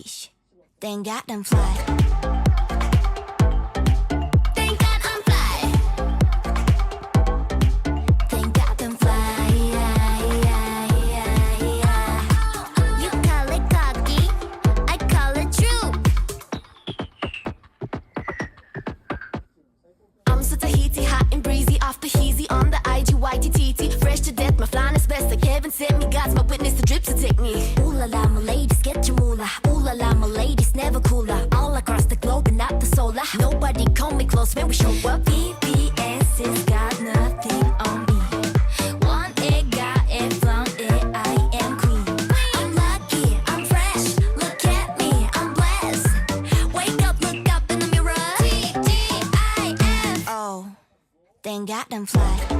Yeesh, thank God I'm fly. Thank God I'm fly. Thank God I'm fly. You call it cocky, I call it true. I'm so Tahiti, hot and breezy, off the heezy on the IGYTTT. Fresh to death, my flyness best, like heaven sent me. God's my witness, the drips will take me. Ooh la la, my ladies, get your moolah. Ooh la la, my ladies, never cooler. All across the globe and not the solar. Nobody call me close when we show up. VVS has got nothing on me. Want it, got it, flaunt it, I am queen. I'm lucky, I'm fresh, look at me, I'm blessed. Wake up, look up in the mirror. TGIF. Oh, thank God I'm fly.